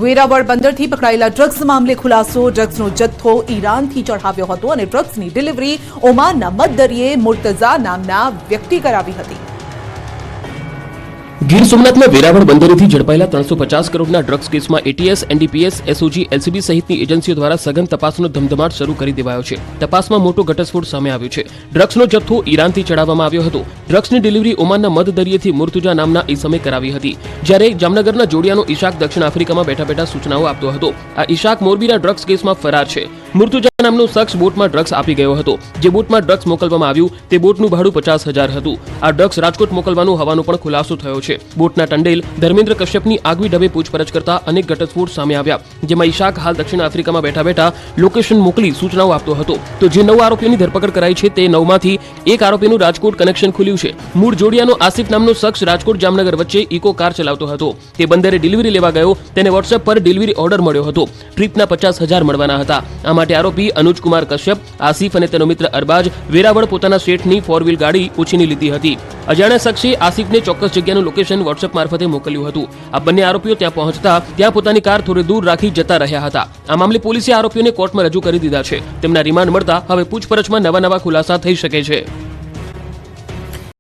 વેરાવળ બંદરથી પકડાયેલા ડ્રગ્સ મામલે ખુલાસો. ડ્રગ્સનો જથ્થો ઈરાનથી ચઢાવ્યો હતો અને ડ્રગ્સની ડિલિવરી ઓમાનના મધદરિયે મુર્તઝા નામના વ્યક્તિ કરાવી હતી. ગીર સોમનાથના વેરાવળ બંદરેથી ઝડપાયેલા 350 કરોડના ડ્રગ્સ કેસમાં એટીએસ, એનડીપીએસ, એસઓજી, એલસીબી સહિતની એજન્સીઓ દ્વારા સઘન તપાસનો ધમધમાટ શરૂ કરી દેવાયો છે. તપાસમાં મોટો ઘટસ્ફોટ સામે આવ્યો છે. ડ્રગ્સનો જથ્થો ઈરાનથી ચડાવવામાં આવ્યો હતો. ડ્રગ્સની ડિલિવરી ઓમાનના મધદરિયેથી મુર્તુજા નામના ઈસમે કરાવી હતી. જ્યારે જામનગરના જોડિયાનો ઈશાક દક્ષિણ આફ્રિકામાં બેઠા બેઠા સૂચનાઓ આપતો હતો. આ ઈશાક મોરબીના ડ્રગ્સ કેસમાં ફરાર છે. મુર્તુજા નામનો શખ્સ બોટમાં ડ્રગ્સ આપી ગયો હતો. જે બોટમાં ડ્રગ્સ મોકલવામાં આવ્યું તે બોટનું ભાડું 50,000 હતું. આ ડ્રગ્સ રાજકોટ મોકલવાનું હોવાનો પણ ખુલાસો થયો છે. બોટના ટંડેલ ધર્મેન્દ્ર કશ્યપની આગવી ઢબે પૂછપરછ કરતા અનેક ઘટસ્ફોટ સામે આવ્યા, જેમાં ઈશાક હાલ દક્ષિણ આફ્રિકામાં બેઠા બેઠા લોકેશન મોકલી સૂચનાઓ આપતો હતો. તો જે 9 આરોપીઓની ધરપકડ કરાઈ છે તે 9માંથી એક આરોપીનું રાજકોટ કનેક્શન ખુલ્યું છે. મૂળ જોડિયાનો આસિફ નામનો શખ્સ રાજકોટ જામનગર વચ્ચે ઇકો કાર ચલાવતો હતો. તે બંદરે ડિલિવરી લેવા ગયો. તેને વોટ્સએપ પર ડિલિવરી ઓર્ડર મળ્યો હતો. ટ્રીપના 50,000 મળવાના હતા. આ માટે આરોપી અનુજકુમાર કશ્યપ, આસિફ અને તેનો મિત્ર અરબાજ વેરાવળ પોતાના શેઠની 4 વ્હીલ ગાડી ઉછીની લીધી હતી. અજાણ્યા શખ્સે આસિફને ચોક્કસ જગ્યાનું લોકેશન વોટ્સએપ મારફતે મોકલ્યું હતું. આ બંને આરોપીઓ ત્યાં પહોંચતા ત્યાં પોતાની કાર થોડે દૂર રાખી જતા રહ્યા હતા. આ મામલે પોલીસે આરોપીઓને કોર્ટમાં રજૂ કરી દીધા છે. તેમના રિમાન્ડ મળતા હવે પૂછપરછમાં નવા ખુલાસા થઈ શકે છે.